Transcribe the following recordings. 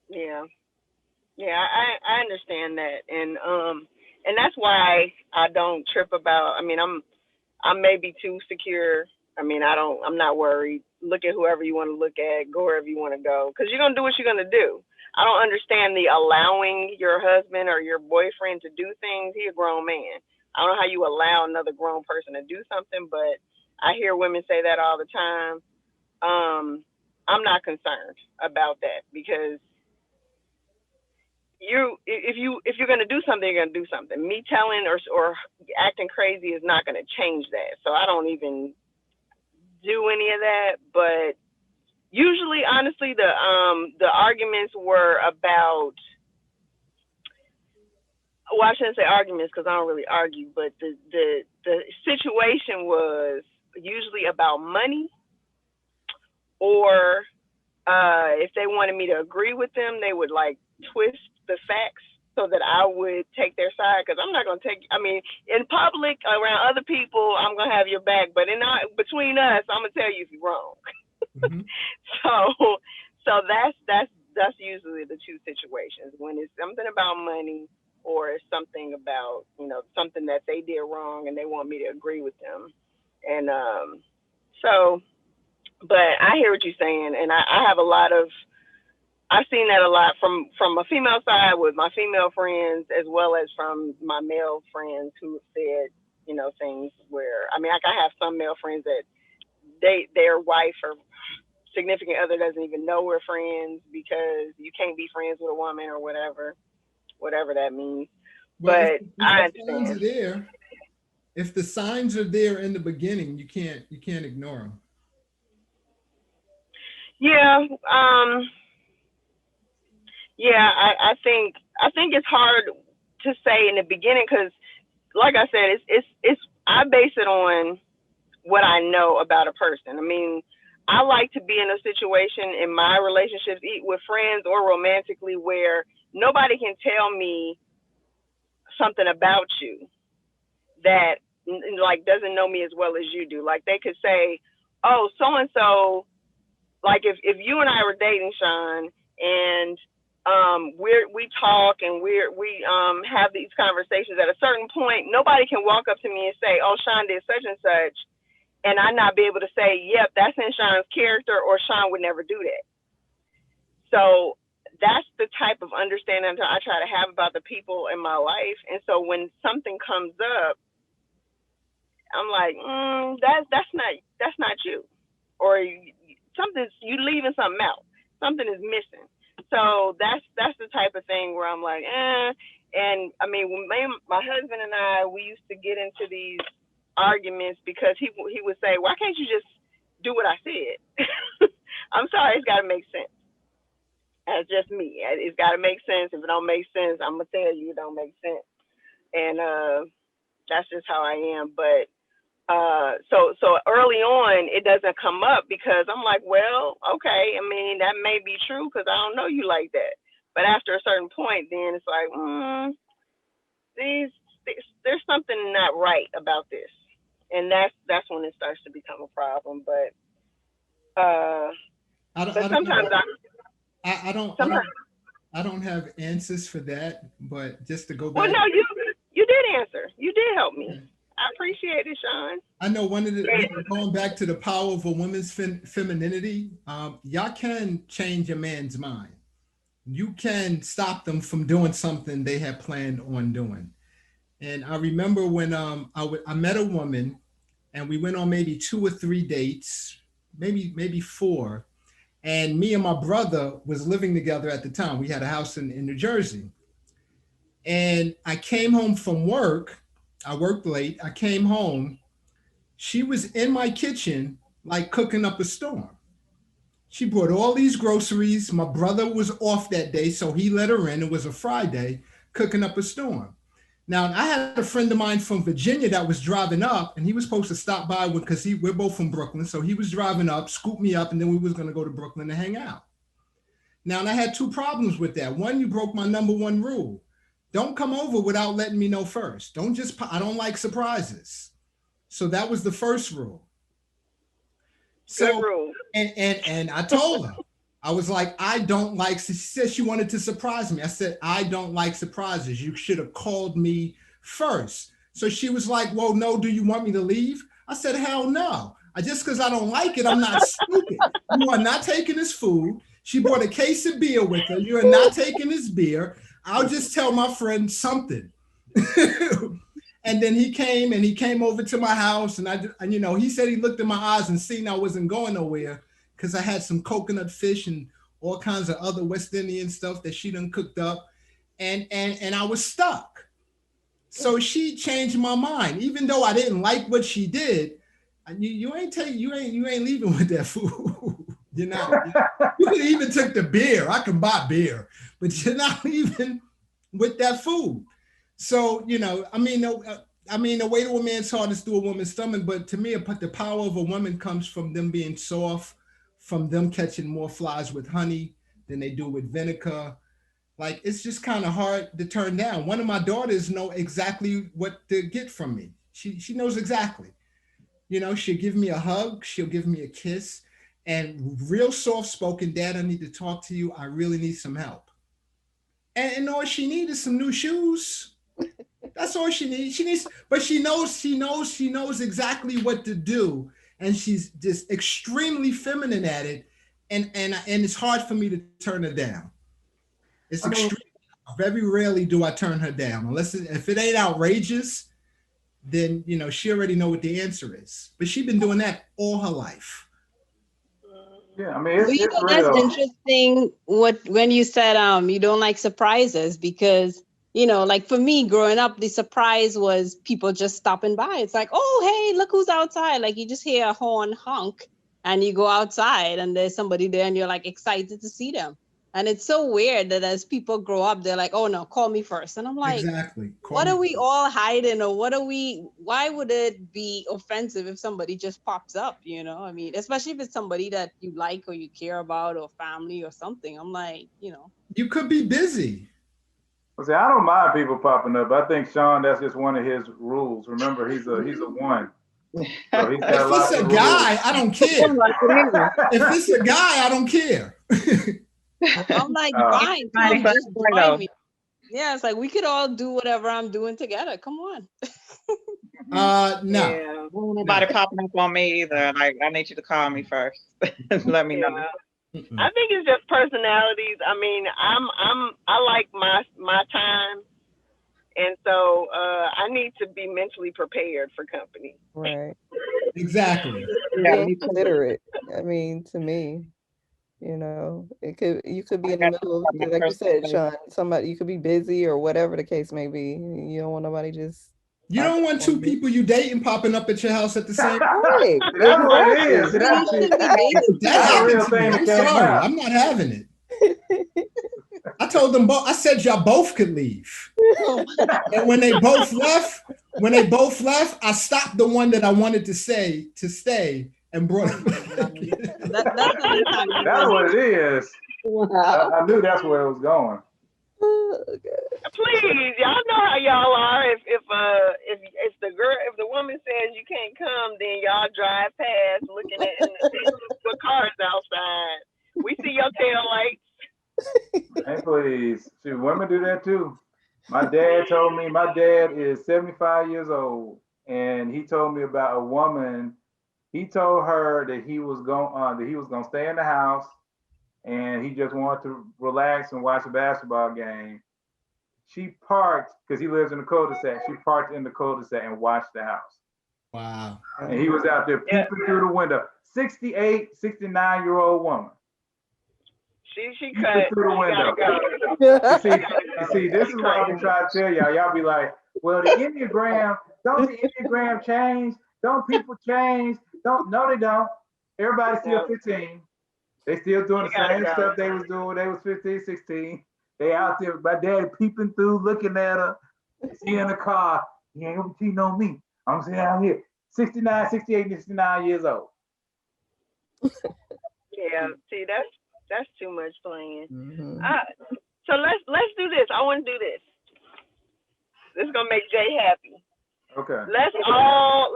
Yeah. Yeah, I understand that, and that's why I don't trip about. I mean, I may be too secure. I mean, I'm not worried. Look at whoever you want to look at, go wherever you want to go, because you're gonna do what you're gonna do. I don't understand the allowing your husband or your boyfriend to do things. He a grown man. I don't know how you allow another grown person to do something, but I hear women say that all the time. I'm not concerned about that because if you're gonna do something, you're gonna do something. Me telling or acting crazy is not gonna change that. So I don't even do any of that. But usually, honestly, the arguments were about, well, I shouldn't say arguments because I don't really argue, but the situation was usually about money, or if they wanted me to agree with them, they would like twist the facts so that I would take their side. Because I'm not gonna take. I mean, in public around other people, I'm gonna have your back, but between us, I'm gonna tell you if you're wrong. Hmm. So, so that's usually the two situations when it's something about money or it's something about something that they did wrong and they want me to agree with them. And so, but I hear what you're saying, and I have a lot of I've seen that a lot from a female side with my female friends as well as from my male friends who have said things where I mean like I have some male friends that their wife or significant other doesn't even know we're friends because you can't be friends with a woman or whatever that means. Well, But if I the signs understand. are there, if the signs are there in the beginning, you can't ignore them. Yeah, yeah. I think it's hard to say in the beginning because, like I said, it's I base it on what I know about a person. I mean, I like to be in a situation in my relationships, with friends or romantically, where nobody can tell me something about you that like doesn't know me as well as you do. Like they could say, "Oh, so and so." Like if you and I were dating, Sean, and we talk and we have these conversations. At a certain point, nobody can walk up to me and say, "Oh, Sean did such and such," and I not be able to say, "Yep, that's in Sean's character," or Sean would never do that. So that's the type of understanding I try to have about the people in my life. And so when something comes up, I'm like, that's not you, or something's you leaving something out. Something is missing. So that's the type of thing where I'm like, eh. And I mean, when my husband and I, we used to get into these arguments because he would say, why can't you just do what I said? I'm sorry, it's got to make sense. That's just me. It's got to make sense. If it don't make sense, I'm gonna tell you it don't make sense. And that's just how I am. But so early on it doesn't come up because I'm like, well, okay, I mean that may be true because I don't know you like that. But after a certain point, then it's like, these, there's something not right about this, and that's when it starts to become a problem. Uh, I don't. but I don't sometimes know. I don't. I don't. sometimes, I don't have answers for that. But just to go well, back, no, you did answer, you did help me. I appreciate it, Sean. I know one of the, Yeah. going back to the power of a woman's femininity. Y'all can change a man's mind. You can stop them from doing something they had planned on doing. And I remember when I met a woman and we went on maybe 2 or 3 dates, maybe four. And me and my brother was living together at the time. We had a house in New Jersey. And I came home from work. I worked late. I came home. She was in my kitchen, like cooking up a storm. She brought all these groceries. My brother was off that day, so he let her in. It was a Friday, cooking up a storm. Now, I had a friend of mine from Virginia that was driving up, and he was supposed to stop by because we're both from Brooklyn. So he was driving up, scooped me up, and then we was going to go to Brooklyn to hang out. Now, and I had two problems with that. One, you broke my number one rule. Don't come over without letting me know first. Don't just, I don't like surprises. So that was the first rule. Good So, rule. and I told her. I was like, I don't like, she said she wanted to surprise me. I said, I don't like surprises. You should have called me first. So she was like, well, no, do you want me to leave? I said, hell no. Just because I don't like it, I'm not stupid. You are not taking this food. She brought a case of beer with her. You are not taking this beer. I'll just tell my friend something. And then he came over to my house, and you know, he said he looked in my eyes and seen I wasn't going nowhere because I had some coconut fish and all kinds of other West Indian stuff that she done cooked up, and I was stuck. So she changed my mind, even though I didn't like what she did. You ain't leaving with that food. You're not. You could even took the beer. I can buy beer, but you're not leaving with that food. So, you know, I mean, the way to a man's heart is through a woman's stomach. But to me, the power of a woman comes from them being soft, from them catching more flies with honey than they do with vinegar. Like, it's just kind of hard to turn down. One of my daughters know exactly what to get from me. She knows exactly. You know, she'll give me a hug. She'll give me a kiss. And real soft spoken, Dad, I need to talk to you. I really need some help. And all she needs is some new shoes. That's all she needs. But she knows exactly what to do. And she's just extremely feminine at it. And it's hard for me to turn her down. It's extremely, very rarely do I turn her down. Unless if it ain't outrageous, then, you know, she already know what the answer is. But she's been doing that all her life. Yeah, I mean, it's that's real. Interesting when you said you don't like surprises, because, you know, like for me growing up, the surprise was people just stopping by. It's like, oh, hey, look who's outside. Like you just hear a horn honk and you go outside and there's somebody there and you're like excited to see them. And it's so weird that as people grow up, they're like, oh no, call me first. And I'm like, exactly. What are we all hiding, or why would it be offensive if somebody just pops up, you know? I mean, especially if it's somebody that you like or you care about or family or something. I'm like, you know. You could be busy. See, I don't mind people popping up. I think Sean, that's just one of his rules. Remember, he's a one. So he's got if it's a guy, I don't care. If it's a guy, I don't care. I'm like, fine, come just join me. Yeah, it's like we could all do whatever I'm doing together. Come on. No. Yeah. Nobody popping up on me either. Like, I need you to call me first. Let me know. I think it's just personalities. I mean, I like my time, and so I need to be mentally prepared for company. Right. Exactly. Yeah, considerate. I mean, to me. You know, you could be in the middle of, like you said, Sean, you could be busy or whatever the case may be. You don't want nobody just. You don't want two people you dating popping up at your house at the same time. Right. That's what it is. That's a real thing. I'm sorry. I'm not having it. I told them both, I said y'all both could leave. And when they both left, I stopped the one that I wanted to stay and brought him back. That's what it is. Wow. I knew that's where it was going. Please, y'all know how y'all are. If the woman says you can't come, then y'all drive past looking at the cars outside. We see your tail lights. Hey, please. See, women do that too. My dad told me, my dad is 75 years old, and he told me about a woman. He told her that he was going to stay in the house, and he just wanted to relax and watch a basketball game. She parked, because he lives in the cul-de-sac. She parked in the cul-de-sac and watched the house. Wow. And he was out there peeping through the window. 68, 69-year-old woman. She cut through the window. You see, this is what I've been trying to tell y'all. Y'all be like, well, the don't the Enneagram change? Don't people change? No, they don't. Everybody's still 15. They still doing the same stuff they was doing when they was 15, 16. They out there, my dad peeping through, looking at her. She in the car. He ain't gonna be cheating on me. I'm sitting down here, 69, 68, 69 years old. Yeah, see, that's too much playing. Mm-hmm. So let's do this. I want to do this. This is gonna make Jay happy. Okay. Let's all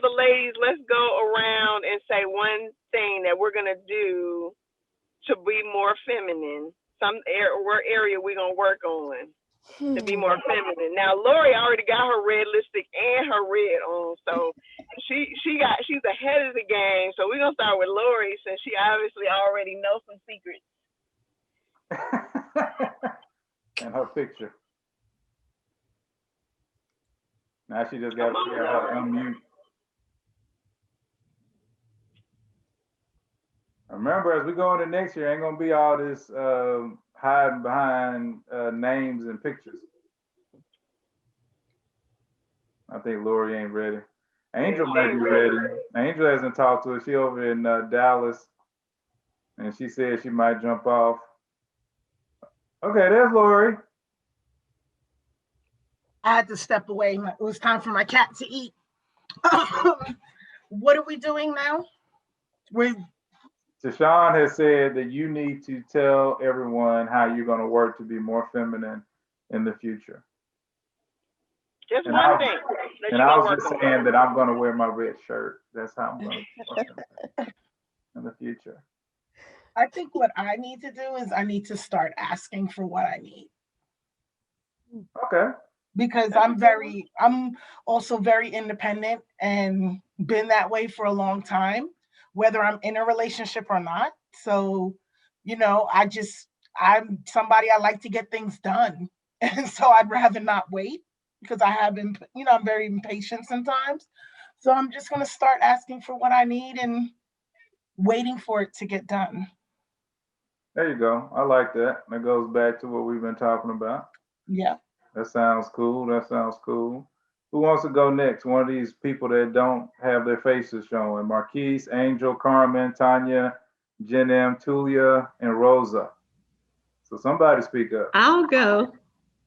the ladies, let's go around and say one thing that we're gonna do to be more feminine. What area we gonna work on to be more feminine. Now Lori already got her red lipstick and her red on, so she's ahead of the game. So we're gonna start with Lori since she obviously already knows some secrets. And her picture. Now she just got to figure out how to unmute. Remember, as we go into next year, ain't gonna be all this hiding behind names and pictures. I think Lori ain't ready. Angel might be ready. Angel hasn't talked to her. She over in Dallas, and she said she might jump off. Okay, there's Lori. I had to step away. It was time for my cat to eat. What are we doing now? Tashawn has said that you need to tell everyone how you're going to work to be more feminine in the future. Just one thing. And I was just saying that I'm going to wear my red shirt. That's how I'm going to in the future. I think what I need to do is I need to start asking for what I need. Okay. Because I'm also very independent and been that way for a long time, whether I'm in a relationship or not. So, I'm somebody, I like to get things done. And so I'd rather not wait because I'm very impatient sometimes. So I'm just going to start asking for what I need and waiting for it to get done. There you go. I like that. That goes back to what we've been talking about. Yeah. That sounds cool. Who wants to go next? One of these people that don't have their faces showing. Marquise, Angel, Carmen, Tanya, Jenem, Tulia, and Rosa. So somebody speak up. I'll go.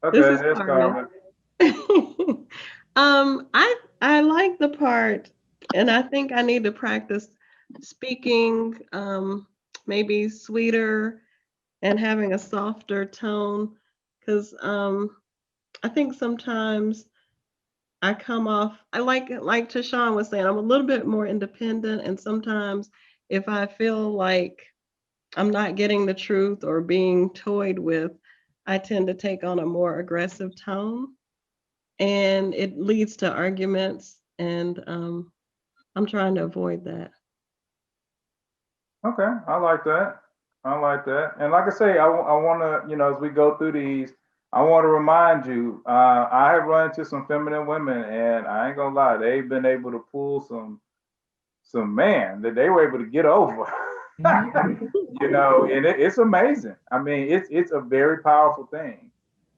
Okay, there's Carmen. I like the part, and I think I need to practice speaking maybe sweeter and having a softer tone, because I think sometimes I come off, I like Tashawn was saying, I'm a little bit more independent, and sometimes if I feel like I'm not getting the truth or being toyed with, I tend to take on a more aggressive tone, and it leads to arguments, and I'm trying to avoid that. Okay, I like that. And like I say, I want to, as we go through these, I want to remind you, I have run into some feminine women, and I ain't gonna lie, they've been able to pull some man that they were able to get over. And it's amazing. I mean, it's a very powerful thing.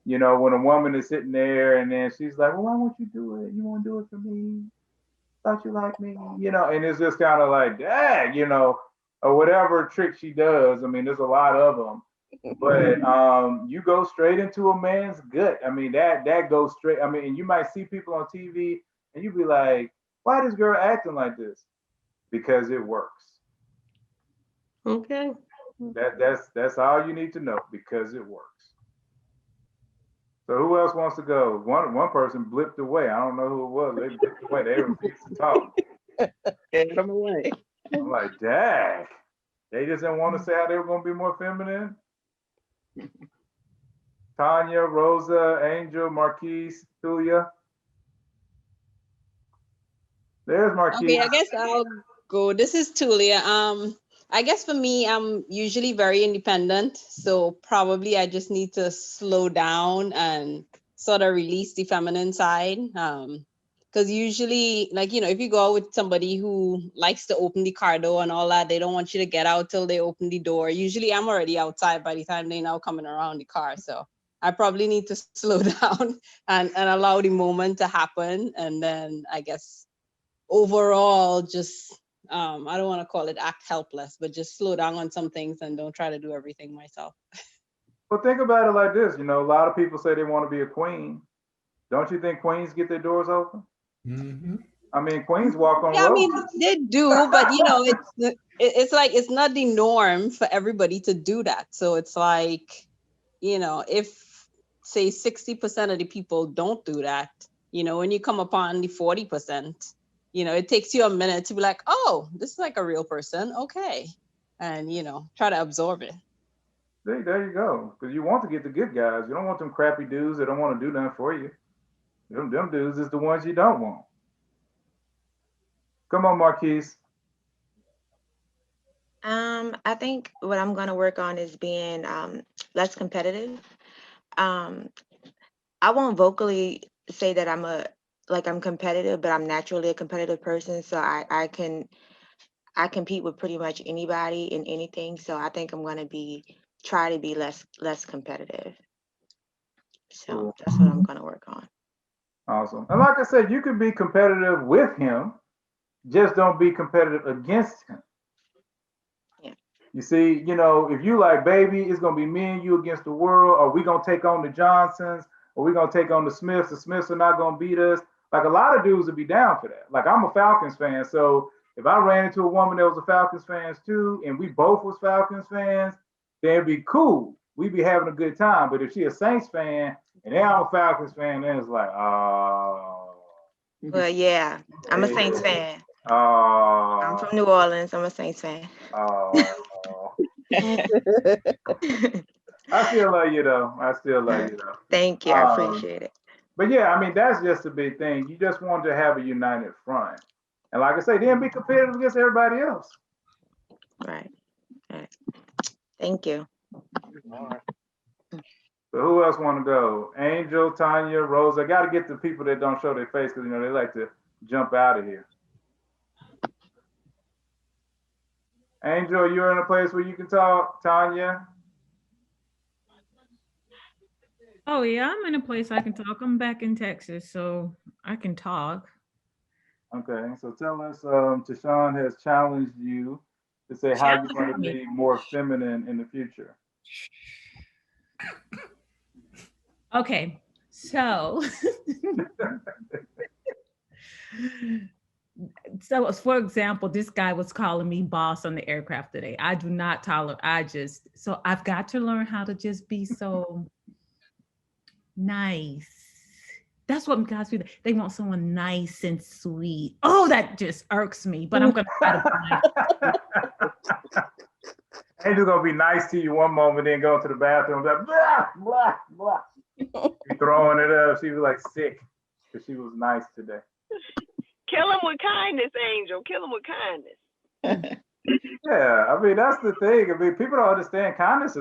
When a woman is sitting there and then she's like, well, why won't you do it? You won't do it for me. Thought you liked me, and it's just kind of like, dang, or whatever trick she does. I mean, there's a lot of them. But you go straight into a man's gut. I mean, that goes straight. I mean, and you might see people on TV and you be like, why this girl acting like this? Because it works. Okay. That's all you need to know, because it works. So who else wants to go? One person blipped away. I don't know who it was. They blipped away. They refused to talk. Get them away. I'm like, dang. They just didn't want to say how they were going to be more feminine. Tanya, Rosa, Angel, Marquise, Tulia. There's Marquise. Okay, I guess I'll go. This is Tulia. I guess for me, I'm usually very independent. So probably I just need to slow down and sort of release the feminine side. Because usually, if you go out with somebody who likes to open the car door and all that, they don't want you to get out till they open the door. Usually I'm already outside by the time they're now coming around the car. So I probably need to slow down and allow the moment to happen. And then I guess overall, just, I don't want to call it act helpless, but just slow down on some things and don't try to do everything myself. Well, think about it like this. A lot of people say they want to be a queen. Don't you think queens get their doors open? Mm-hmm. I mean, queens walk on Yeah, roads. I mean, they do, but it's not the norm for everybody to do that. So it's like, if say 60% of the people don't do that, when you come upon the 40%, it takes you a minute to be like, oh, this is like a real person. Okay. and try to absorb it. There you go. Because you want to get the good guys. You don't want them crappy dudes that don't want to do nothing for you. Them dudes is the ones you don't want. Come on, Marquise. I think what I'm going to work on is being less competitive. I won't vocally say that I'm competitive, but I'm naturally a competitive person. So I compete with pretty much anybody in anything. So I think I'm going to try to be less competitive. So Cool. that's what I'm going to work on. Awesome. And like I said, you can be competitive with him, just don't be competitive against him. Yeah. You see, if you like, baby, it's gonna be me and you against the world, or we gonna take on the Johnsons, or we gonna take on the Smiths. The Smiths are not gonna beat us. Like a lot of dudes would be down for that. Like I'm a Falcons fan, so if I ran into a woman that was a Falcons fan too, and we both was Falcons fans, then it'd be cool. We'd be having a good time. But if she a Saints fan and then I'm a Falcons fan, then it's like, oh. Well, yeah, I'm a Saints fan. Oh. I'm from New Orleans. I'm a Saints fan. Oh. I still love you though. Thank you. I appreciate it. But yeah, I mean, that's just a big thing. You just want to have a united front. And like I say, then be competitive against everybody else. Right. Thank you. So who else want to go? Angel, Tanya, Rose. I got to get the people that don't show their face because, they like to jump out of here. Angel, you're in a place where you can talk. Tanya? Oh, yeah, I'm in a place I can talk. I'm back in Texas, so I can talk. Okay, so tell us, Tashawn has challenged you to say how you're going to be more feminine in the future. Okay, so for example, this guy was calling me boss on the aircraft today. I do not tolerate, so I've got to learn how to just be so nice. That's what guys do. They want someone nice and sweet. Oh, that just irks me, but I'm going to try to be nice. Angel's going to be nice to you one moment, then go to the bathroom, like, blah, blah, blah. Be throwing it up. She was like sick because she was nice today. Kill him with kindness, Angel. Kill him with kindness. Yeah, I mean, that's the thing. I mean, people don't understand kindness is